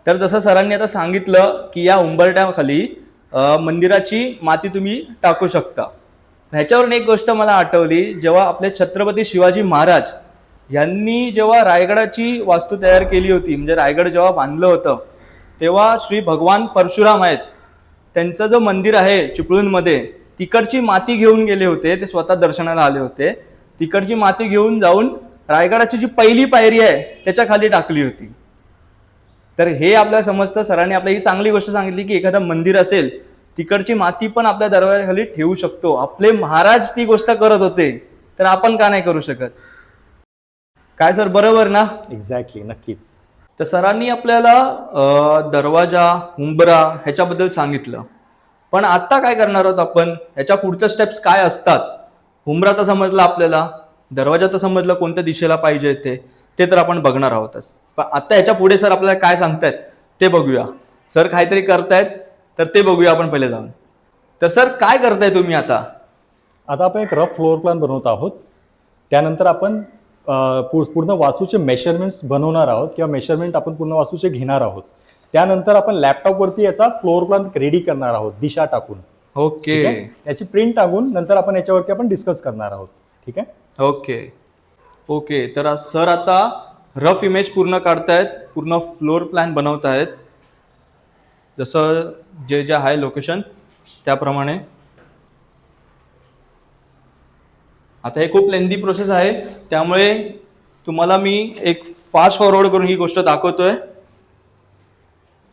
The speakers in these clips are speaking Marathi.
तर जसं सरांनी आता सांगितलं की या उंबरठ्याखाली मंदिराची माती तुम्ही टाकू शकता. ह्याच्यावरून एक गोष्ट मला आठवली, जेव्हा आपले छत्रपती शिवाजी महाराज यांनी जेव्हा रायगडाची वास्तू तयार केली होती, म्हणजे रायगड जेव्हा बांधलं होतं, तेव्हा श्री भगवान परशुराम आहेत, त्यांचं जो मंदिर आहे चिपळूणमध्ये, तिकडची माती घेऊन गेले होते. ते स्वतः दर्शनाला आले होते. तिकडची माती घेऊन जाऊन रायगडाची जी पहिली पायरी आहे त्याच्या खाली टाकली होती. तर हे आपल्याला समजतं, सरांनी आपल्याला ही चांगली गोष्ट सांगितली की एखादं मंदिर असेल तिकडची माती पण आपल्या दरवाजाखाली ठेवू शकतो. आपले महाराज ती गोष्ट करत होते, तर आपण का नाही करू शकत? काय सर, बरोबर ना? एक्झॅक्टली, नक्कीच. तर सरांनी आपल्याला दरवाजा, उंबरा ह्याच्याबद्दल सांगितलं. पण आता काय करणार आहोत आपण? ह्याच्या पुढच्या स्टेप्स काय असतात? उंबरा तर समजला आपल्याला, दरवाजा तर समजलं कोणत्या दिशेला पाहिजे ते तर आपण बघणार आहोतच. पण आता ह्याच्या पुढे सर आपल्याला काय सांगतायत ते बघूया. सर काहीतरी करतायत, तर ते बघूया आपण पहिले जाऊन. तर सर काय करताय तुम्ही आता? आता आपण एक रफ फ्लोअर प्लॅन बनवत आहोत. त्यानंतर आपण पूर्ण वास्तूचे मेजरमेंट्स बनवणार आहोत किंवा मेजरमेंट आपण पूर्ण वास्तूचे घेणार आहोत. त्यानंतर आपण लॅपटॉपवरती याचा फ्लोअर प्लॅन रेडी करणार आहोत, दिशा टाकून. ओके, याची प्रिंट टाकून नंतर आपण याच्यावरती आपण डिस्कस करणार आहोत. ठीक आहे. Okay okay. तर सर आता रफ इमेज पूर्ण काढतायत, पूर्ण फ्लोअर प्लॅन बनवतायत, जसं जे जे आहे लोकेशन त्याप्रमाणे. आता हे खूप लेंदी प्रोसेस आहे, त्यामुळे तुम्हाला मी एक फास्ट फॉरवर्ड करून ही गोष्ट दाखवतोय.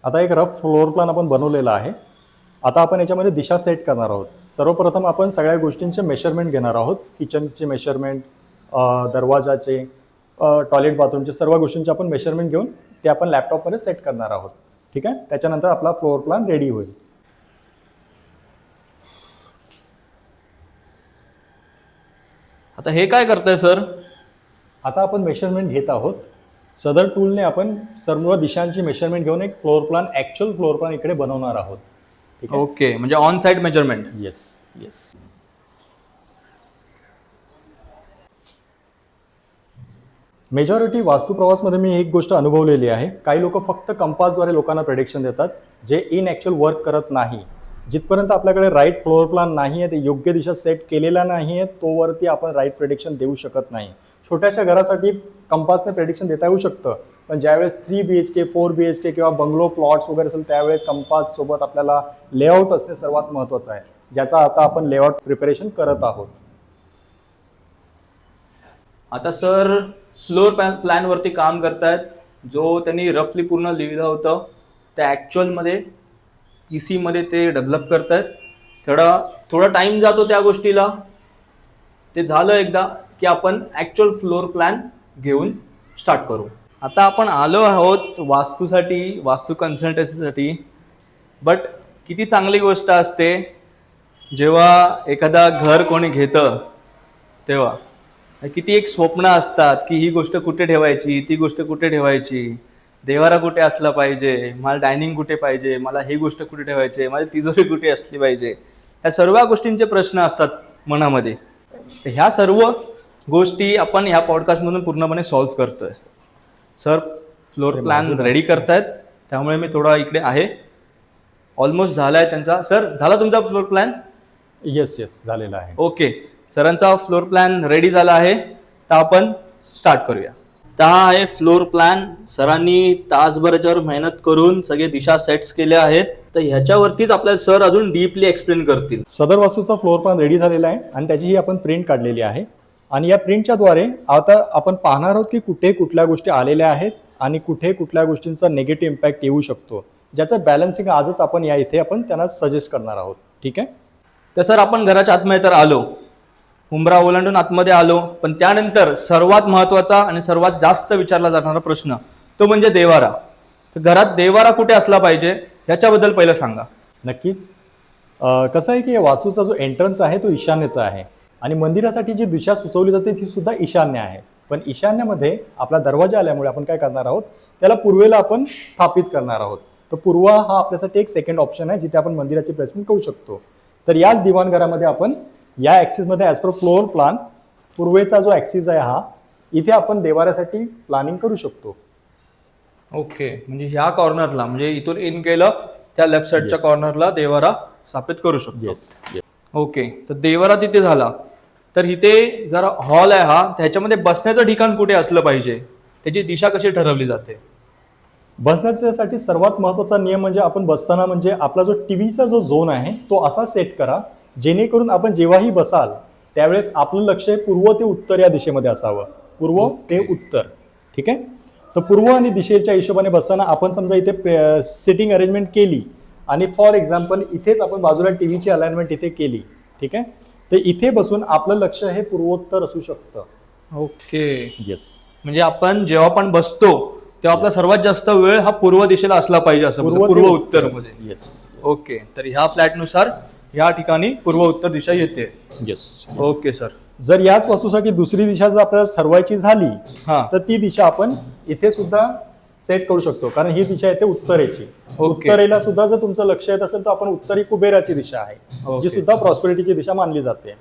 आता एक रफ फ्लोअर प्लॅन आपण बनवलेला आहे. आता आपण याच्यामध्ये दिशा सेट करणार आहोत. सर्वप्रथम आपण सगळ्या गोष्टींचे मेजरमेंट घेणार आहोत. किचनचे मेजरमेंट, दरवाजाचे, टॉयलेट बाथरूमचे, सर्व गोष्टींचे आपण मेजरमेंट घेऊन ते आपण लॅपटॉपमध्ये सेट करणार आहोत. ठीक आहे. त्याच्यानंतर आपला फ्लोअर प्लॅन रेडी होईल. आता हे काय करताय सर? आता आपण मेजरमेंट घेत आहोत. सदर टूलने आपण सर्व दिशांची मेजरमेंट घेऊन एक floor plan, actual floor plan इकडे बनवणार आहोत. ठीक आहे. ओके, म्हणजे on site measurement. Yes yes. Majority वास्तुप्रवासमध्ये मी एक गोष्ट अनुभवलेली आहे. काही लोक फक्त कंपासद्वारे लोकांना प्रेडिक्शन देतात, जे इन ॲक्च्युअल वर्क करत नाही. जिथपर्यंत आपल्याकडे राईट फ्लोअर प्लॅन नाही आहे, ते योग्य दिशा सेट केलेला नाही आहे, तोवरती आपण राईट प्रेडिक्शन देऊ शकत नाही. छोट्याशा घरासाठी कंपासने प्रेडिक्शन देता येऊ शकतं, पण ज्यावेळेस 3 BHK, 4 BHK किंवा बंगलो प्लॉट्स वगैरे असेल, त्यावेळेस कंपाससोबत आपल्याला लेआउट असणे सर्वात महत्त्वाचं आहे, ज्याचा आता आपण लेआउट प्रिपरेशन करत आहोत. आता सर फ्लोअर प्लॅनवरती काम करतायत. जो त्यांनी रफली पूर्ण लिहिलं होतं त्या ॲक्च्युअलमध्ये PC मध्ये ते डेव्हलप करतायत. थोडा टाईम जातो त्या गोष्टीला. ते झालं एकदा की आपण ॲक्च्युअल फ्लोअर प्लॅन घेऊन स्टार्ट करू. आता आपण आलो आहोत वास्तूसाठी, वास्तू कन्सल्टन्सीसाठी. बट किती चांगली गोष्ट असते जेव्हा एखादा घर कोणी घेतं, तेव्हा किती एक स्वप्न असतात की ही गोष्ट कुठे ठेवायची, ती गोष्ट कुठे ठेवायची, देवारा कुठे असला पाहिजे, मला डायनिंग कुठे पाहिजे, मला ही गोष्ट कुठे ठेवायची, माझी तिजोरी कुठे असली पाहिजे. ह्या सर्व गोष्टींचे प्रश्न असतात मनामध्ये. तर ह्या सर्व गोष्टी आपण ह्या पॉडकास्टमधून पूर्णपणे सॉल्व्ह करतोय. सर फ्लोअर प्लॅन रेडी करतायत, त्यामुळे मी थोडा इकडे आहे. ऑलमोस्ट झाला आहे त्यांचा. सर झाला तुमचा फ्लोअर प्लॅन? येस येस, झालेला आहे. ओके, सरांचा फ्लोअर प्लॅन रेडी झाला आहे, तर आपण स्टार्ट करूया. तर हा आहे फ्लोअर प्लॅन. सरांनी तासभराच्यावर मेहनत करून सगळे दिशा सेट्स केल्या आहेत. तर ह्याच्यावरतीच आपल्याला सर अजून डीपली एक्सप्लेन करतील. सदर वास्तूचा फ्लोअर प्लॅन रेडी झालेला आहे आणि त्याची ही आपण प्रिंट काढलेली आहे. आणि या प्रिंटच्या द्वारे आता आपण पाहणार आहोत की कुठे कुठल्या गोष्टी आलेल्या आहेत आणि कुठे कुठल्या गोष्टींचा निगेटिव्ह इम्पॅक्ट येऊ शकतो, ज्याचं बॅलन्सिंग आजच आपण या इथे आपण त्यांना सजेस्ट करणार आहोत. ठीक आहे. तर सर आपण घराच्या आतमध्ये तर आलो, उंबरा ओलांडून आतमध्ये आलो, पण त्यानंतर सर्वात महत्त्वाचा आणि सर्वात जास्त विचारला जाणारा प्रश्न तो म्हणजे देवारा. तर घरात देवारा कुठे असला पाहिजे याच्याबद्दल पहिलं सांगा. नक्कीच. कसं आहे की या वास्तूचा जो एंट्रन्स आहे तो ईशान्येचा आहे आणि मंदिरासाठी जी दिशा सुचवली जाते ती सुद्धा ईशान्य आहे. पण ईशान्येमध्ये आपला दरवाजा आल्यामुळे आपण काय करणार आहोत, त्याला पूर्वेला आपण स्थापित करणार आहोत. तर पूर्व हा आपल्यासाठी एक सेकंड ऑप्शन आहे जिथे आपण मंदिराची प्लेसमेंट करू शकतो. तर याच दिवाणघरामध्ये आपण या ॲक्सिसमध्ये ॲज पर फ्लोअर प्लॅन पूर्वेचा जो ॲक्सिस आहे हा, इथे आपण देवाऱ्यासाठी प्लॅनिंग करू शकतो. ओके, म्हणजे ह्या कॉर्नरला, म्हणजे इथून इन केलं त्या लेफ्ट साईडच्या Yes. कॉर्नरला देवारा स्थापित करू शकतो. येस. ओके, तर देवारा तिथे झाला. तर इथे जरा हॉल आहे हा, त्याच्यामध्ये बसण्याचं ठिकाण कुठे असलं पाहिजे, त्याची दिशा कशी ठरवली जाते? बसण्यासाठी सर्वात महत्त्वाचा नियम म्हणजे आपण बसताना म्हणजे आपला जो टीव्हीचा जो झोन आहे तो असा सेट करा जेणेकरून आपण जेव्हाही बसाल त्यावेळेस आपलं लक्ष हे पूर्व ते उत्तर या दिशेमध्ये असावं. पूर्व ते उत्तर. ठीक आहे. तर पूर्व आणि दिशेच्या हिशोबाने बसताना आपण समजा इथे सिटिंग अरेंजमेंट केली आणि फॉर एक्झाम्पल इथेच आपण बाजूला टीव्हीची अलाइनमेंट इथे केली. ठीक आहे. तर इथे बसून आपलं लक्ष हे पूर्वोत्तर असू शकतं. Okay, yes. म्हणजे आपण जेव्हा पण बसतो तेव्हा आपला सर्वात जास्त वेळ हा पूर्व दिशेला असला पाहिजे असं पूर्व बोलतो, ते पूर्व उत्तर. उत्तर मध्ये. येस. ओके, तर ह्या फ्लॅटनुसार ह्या ठिकाणी पूर्व उत्तर दिशा येते. येस. Okay sir. जर याच वस्तूसाठी दुसरी दिशा जर आपल्याला ठरवायची झाली हा, तर ती दिशा आपण इथे सुद्धा सेट करू शकतो कारण ही दिशा येते उत्तरेची. ओके. उत्तरेला सुद्धा जर तुमचं लक्ष येत असेल तर आपण उत्तरी कुबेराची दिशा आहे ओके. जी सुद्धा प्रॉस्पेरिटीची दिशा मानली जाते.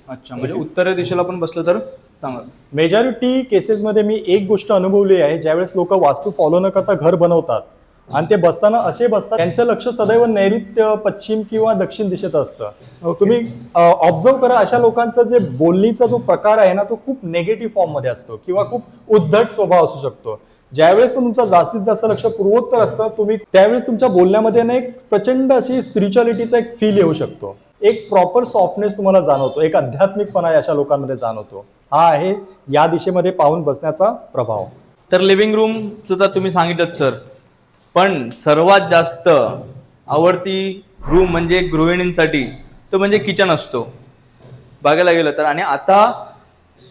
अच्छा, म्हणजे उत्तर दिशेला पण बसलं तर चांगलं. मेजॉरिटी केसेसमध्ये मी एक गोष्ट अनुभवली आहे ज्यावेळेस लोक वास्तू फॉलो न करता घर बनवतात आणि ते बसताना असे बसतात त्यांचं लक्ष सदैव नैऋत्य पश्चिम किंवा दक्षिण दिशेत असतं. ओके. तुम्ही ऑब्झर्व करा अशा लोकांचा जे बोलणीचा जो प्रकार आहे ना तो खूप नेगेटिव्ह फॉर्म मध्ये असतो किंवा खूप उद्धट स्वभाव असू शकतो. ज्यावेळेस पण तुमचं जास्तीत जास्त लक्ष पूर्वोत्तर असतं तुम्ही त्यावेळेस तुमच्या बोलण्यामध्ये ना एक प्रचंड अशी स्पिरिच्युअलिटीचा एक फील येऊ शकतो. एक प्रॉपर सॉफ्टनेस तुम्हाला जाणवतो. एक आध्यात्मिकपणा अशा लोकांमध्ये जाणवतो. हा आहे या दिशेमध्ये पाहून बसण्याचा प्रभाव. तर लिव्हिंग रूमचं तर तुम्ही सांगितलं सर, पण सर्वात जास्त आवडती रूम म्हणजे गृहिणींसाठी तो म्हणजे किचन असतो बघायला गेलं तर. आणि आता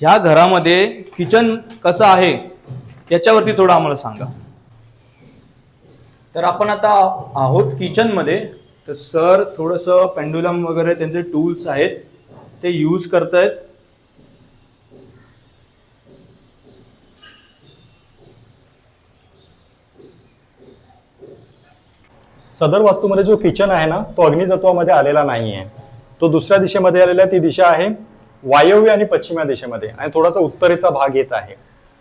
ह्या घरामध्ये किचन कसं आहे याच्यावरती थोडं आम्हाला सांगा. तर आपण आता आहोत किचनमध्ये. तर सर थोडंसं पेंडुलम वगैरे त्यांचे टूल्स आहेत ते यूज करतायत. सदर वास्तूमध्ये जो किचन आहे ना तो अग्नितत्वामध्ये आलेला नाहीये. तो दुसऱ्या दिशेमध्ये आलेला. ती दिशा आहे वायव्य आणि पश्चिम या दिशेमध्ये आणि थोडासा उत्तरेचा भाग येत आहे.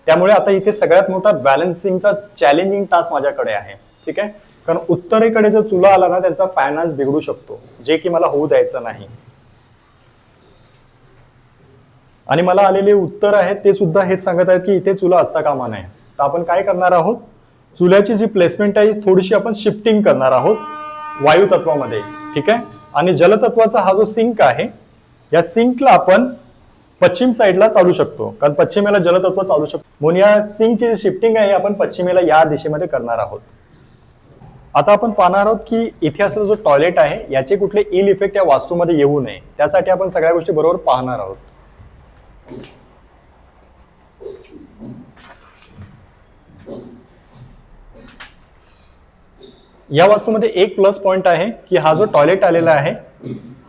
त्यामुळे आता इथे सगळ्यात मोठा बॅलन्सिंगचा चॅलेंजिंग टास्क माझ्याकडे आहे. ठीक आहे. कारण उत्तरेकडे जर चुला आला ना त्यांचा फायनान्स बिघडू शकतो जे की मला होऊ द्यायचं नाही. आणि मला आलेले उत्तर आहेत ते सुद्धा हेच सांगत आहेत की इथे चुला असता कामा नये. तर आपण काय करणार आहोत चुल्याची जी प्लेसमेंट आहे थोडीशी आपण शिफ्टिंग करणार आहोत वायू तत्वामध्ये. ठीक आहे. आणि जलतत्वाचा हा जो सिंक आहे या सिंकला आपण पश्चिम साईडला चालू शकतो कारण पश्चिमेला जलतत्व चालू शकतो म्हणून या सिंकची जी शिफ्टिंग आहे आपण पश्चिमेला या दिशेमध्ये करणार आहोत. आता आपण पाहणार आहोत की इथे असलेला जो टॉयलेट आहे याचे कुठले इल इफेक्ट या वास्तूमध्ये येऊ नये त्यासाठी आपण सगळ्या गोष्टी बरोबर पाहणार आहोत. या वास्तूमध्ये एक प्लस पॉइंट आहे की हा जो टॉयलेट आलेला आहे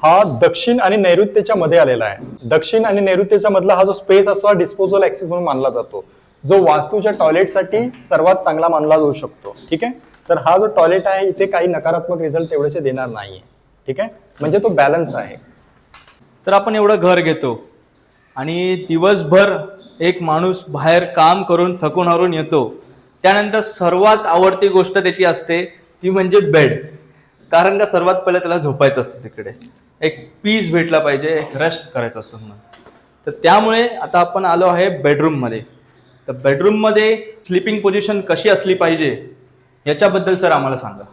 हा दक्षिण आणि नैऋत्येच्या मध्ये आलेला आहे. दक्षिण आणि नैऋत्येच्या मधला हा जो स्पेस असतो हा डिस्पोजल ऍक्सेस म्हणून मानला जातो जो वास्तूच्या टॉयलेटसाठी सर्वात चांगला मानला जाऊ शकतो. ठीक आहे. तर हा जो टॉयलेट आहे इथे काही नकारात्मक रिझल्ट तेवढेसे देणार नाहीये. ठीक आहे. म्हणजे तो बॅलन्स आहे. तर आपण एवढं घर घेतो आणि दिवसभर एक माणूस बाहेर काम करून थकून हारून येतो. त्यानंतर सर्वात आवडती गोष्ट त्याची असते ती म्हणजे बेड. कारण का सर्वात पहिले त्याला झोपायचं असतं तिकडे. एक पीस भेटला पाहिजे, एक रेस्ट करायचं असतं म्हणून. तर त्यामुळे आता आपण आलो आहे बेडरूममध्ये. तर बेडरूममध्ये स्लीपिंग पोझिशन कशी असली पाहिजे याच्याबद्दल सर आम्हाला सांगा.